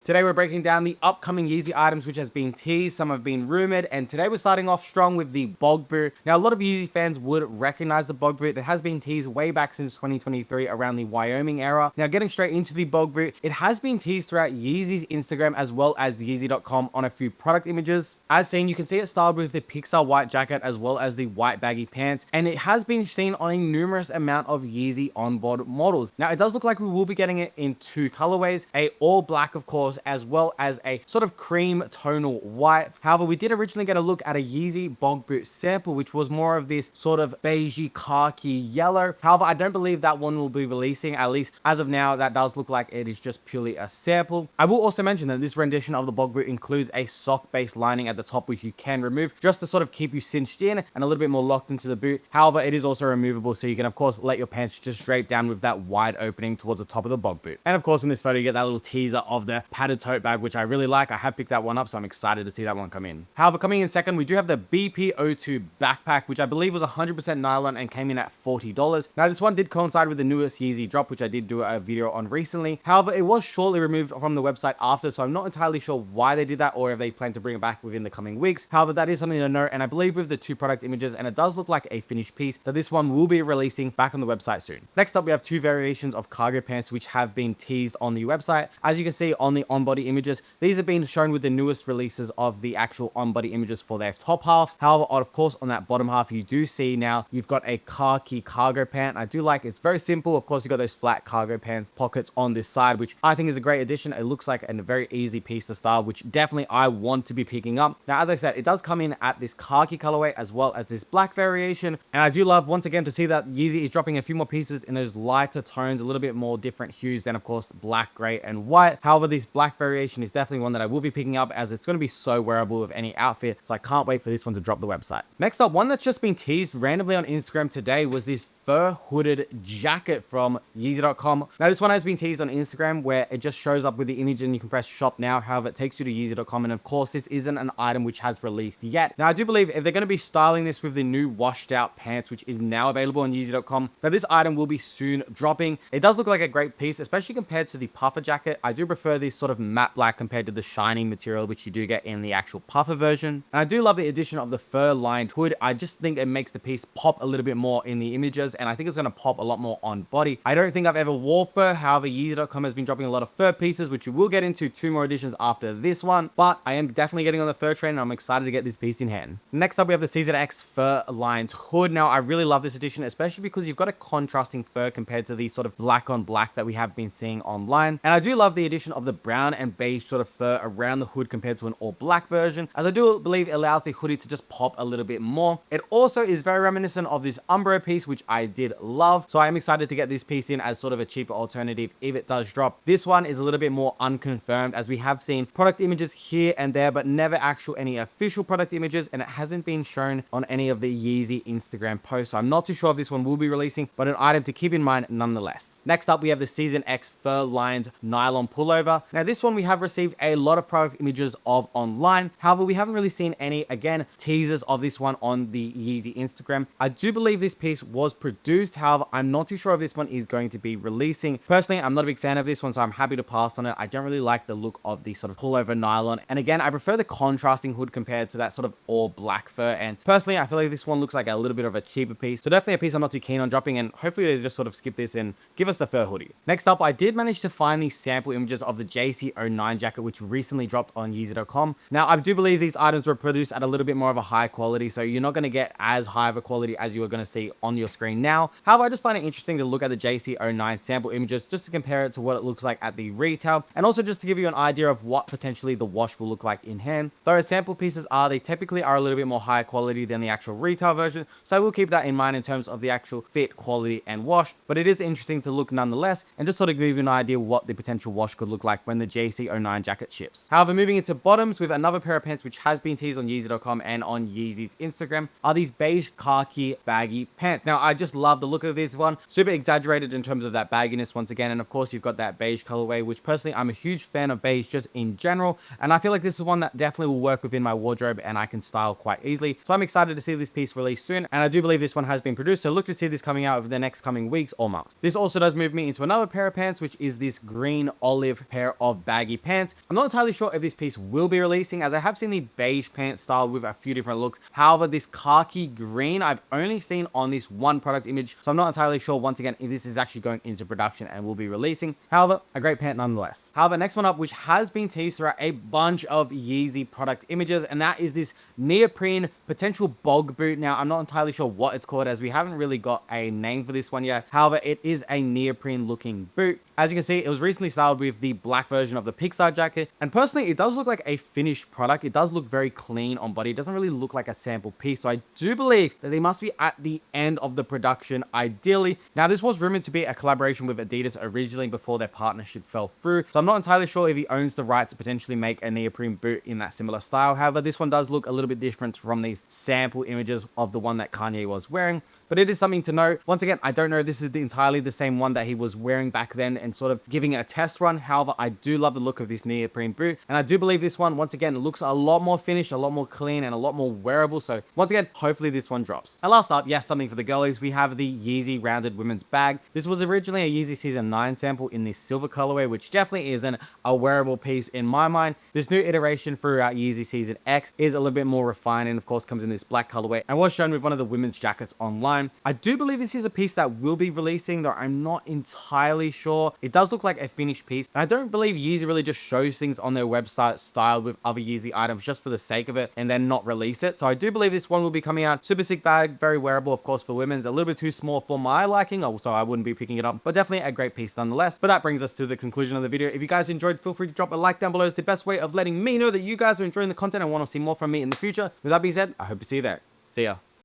Today we're breaking down the upcoming Yeezy items which has been teased, some have been rumored, and today we're starting off strong with the bog boot. Now a lot of Yeezy fans would recognize the bog boot that has been teased way back since 2023 around the Wyoming era. Now getting straight into the bog boot, it has been teased throughout Yeezy's Instagram as well as Yeezy.com on a few product images. As seen, you can see it styled with the Pixar white jacket as well as the white baggy pants, and it has been seen on a numerous amount of Yeezy onboard models. Now it does look like we will be getting it in two colorways, a all black of course, as well as a sort of cream tonal white. However, we did originally get a look at a Yeezy bog boot sample, which was more of this sort of beigey khaki yellow. However, I don't believe that one will be releasing, at least as of now. That does look like it is just purely a sample. I will also mention that this rendition of the bog boot includes a sock based lining at the top, which you can remove just to sort of keep you cinched in and a little bit more locked into the boot. However, it is also removable, so you can of course let your pants just drape down with that wide opening towards the top of the bog boot. And of course in this photo you get that little teaser of the padded tote bag, which I really like. I have picked that one up, so I'm excited to see that one come in. However, coming in second, we do have the BP02 backpack, which I believe was 100% nylon and came in at $40. Now this one did coincide with the newest Yeezy drop, which I did do a video on recently. However, it was shortly removed from the website after, so I'm not entirely sure why they did that or if they plan to bring it back within the coming weeks. However, that is something to note, and I believe with the two product images, and it does look like a finished piece, that this one will be releasing back on the website soon. Next up, we have two variations of cargo pants which have been teased on the website. As you can see on the on-body images, these have been shown with the newest releases of the actual on-body images for their top halves. However, of course, on that bottom half, you do see now you've got a khaki cargo pant. I do like it's very simple. Of course, you got those flat cargo pants pockets on this side, which I think is a great addition. It looks like a very easy piece to style, which definitely I want to be picking up. Now, as I said, it does come in at this khaki colorway as well as this black variation, and I do love once again to see that Yeezy is dropping a few more pieces in those lighter tones, a little bit more different hues than of course black, gray, and white. However, this black variation is definitely one that I will be picking up as it's going to be so wearable with any outfit, so I can't wait for this one to drop the website. Next up, one that's just been teased randomly on Instagram today was this fur hooded jacket from Yeezy.com. Now this one has been teased on Instagram where it just shows up with the image and you can press shop now. However, it takes you to Yeezy.com, and of course this isn't an item which has released yet. Now I do believe if they're going to be styling this with the new washed out pants, which is now available on Yeezy.com, that this item will be soon dropping. It does look like a great piece, especially compared to the puffer jacket. I do prefer this sort of matte black compared to the shiny material which you do get in the actual puffer version. And I do love the addition of the fur lined hood. I just think it makes the piece pop a little bit more in the images, and I think it's going to pop a lot more on body. I don't think I've ever wore fur. However, Yeezy.com has been dropping a lot of fur pieces, which we will get into two more editions after this one, but I am definitely getting on the fur train and I'm excited to get this piece in hand. Next up, we have the Season X fur lined hood. Now I really love this edition, especially because you've got a contrasting fur compared to the sort of black on black that we have been seeing online, and I do love the addition of the brown and beige sort of fur around the hood compared to an all black version, as I do believe it allows the hoodie to just pop a little bit more. It also is very reminiscent of this Umbro piece, which I did love, so I am excited to get this piece in as sort of a cheaper alternative if it does drop. This one is a little bit more unconfirmed, as we have seen product images here and there, but never any official product images, and it hasn't been shown on any of the Yeezy Instagram posts, so I'm not too sure if this one will be releasing, but an item to keep in mind nonetheless. Next up, we have the Season X fur lined nylon pullover. Now this one we have received a lot of product images of online. However, we haven't really seen any, again, teasers of this one on the Yeezy Instagram. I do believe this piece was produced. However, I'm not too sure if this one is going to be releasing. Personally, I'm not a big fan of this one, so I'm happy to pass on it. I don't really like the look of the sort of pullover nylon, and again, I prefer the contrasting hood compared to that sort of all black fur, and personally I feel like this one looks like a little bit of a cheaper piece, so definitely a piece I'm not too keen on dropping, and hopefully they just sort of skip this and give us the fur hoodie. Next up, I did manage to find these sample images of the JC09 jacket, which recently dropped on Yeezy.com. Now I do believe these items were produced at a little bit more of a high quality, so you're not going to get as high of a quality as you are going to see on your screen now. However, I just find it interesting to look at the JC09 sample images just to compare it to what it looks like at the retail, and also just to give you an idea of what potentially the wash will look like in hand. Though sample pieces they typically are a little bit more high quality than the actual retail version, so I will keep that in mind in terms of the actual fit, quality, and wash, but it is interesting to look nonetheless, and just sort of give you an idea what the potential wash could look like when the JC09 jacket ships. However, moving into bottoms, with another pair of pants which has been teased on Yeezy.com and on Yeezy's Instagram, are these beige khaki baggy pants. Now I just love the look of this one. Super exaggerated in terms of that bagginess once again. And of course, you've got that beige colorway, which personally, I'm a huge fan of beige just in general. And I feel like this is one that definitely will work within my wardrobe and I can style quite easily. So I'm excited to see this piece released soon. And I do believe this one has been produced. So look to see this coming out over the next coming weeks or months. This also does move me into another pair of pants, which is this green olive pair of baggy pants. I'm not entirely sure if this piece will be releasing, as I have seen the beige pants style with a few different looks. However, this khaki green I've only seen on this one product image, so I'm not entirely sure once again if this is actually going into production and will be releasing. However, a great pant nonetheless. However, next one up, which has been teased throughout a bunch of Yeezy product images, and that is this neoprene potential bog boot. Now, I'm not entirely sure what it's called, as we haven't really got a name for this one yet. However, it is a neoprene looking boot. As you can see, it was recently styled with the black version of the Pixar jacket, and personally, it does look like a finished product. It does look very clean on body. It doesn't really look like a sample piece, so I do believe that they must be at the end of the production, ideally. Now, this was rumored to be a collaboration with Adidas originally before their partnership fell through, so I'm not entirely sure if he owns the right to potentially make a neoprene boot in that similar style. However, this one does look a little bit different from these sample images of the one that Kanye was wearing, but it is something to know. Once again, I don't know if this is entirely the same one that he was wearing back then and sort of giving it a test run. However, I do love the look of this neoprene boot, and I do believe this one, once again, looks a lot more finished, a lot more clean, and a lot more wearable. So once again, hopefully this one drops. And last up, yes, something for the girlies, we have the Yeezy rounded women's bag. This was originally a Yeezy season 9 sample in this silver colorway, which definitely isn't a wearable piece in my mind. This new iteration throughout Yeezy season X is a little bit more refined, and of course comes in this black colorway and was shown with one of the women's jackets online. I do believe this is a piece that will be releasing, though I'm not entirely sure. It does look like a finished piece, and I don't believe Yeezy really just shows things on their website styled with other Yeezy items just for the sake of it and then not release it. So I do believe this one will be coming out. Super sick bag, very wearable, of course, for women's. A little bit too small for my liking, also I wouldn't be picking it up, but definitely a great piece nonetheless. But that brings us to the conclusion of the video. If you guys enjoyed, feel free to drop a like down below. It's the best way of letting me know that you guys are enjoying the content and want to see more from me in the future. With that being said, I hope to see you there. See ya.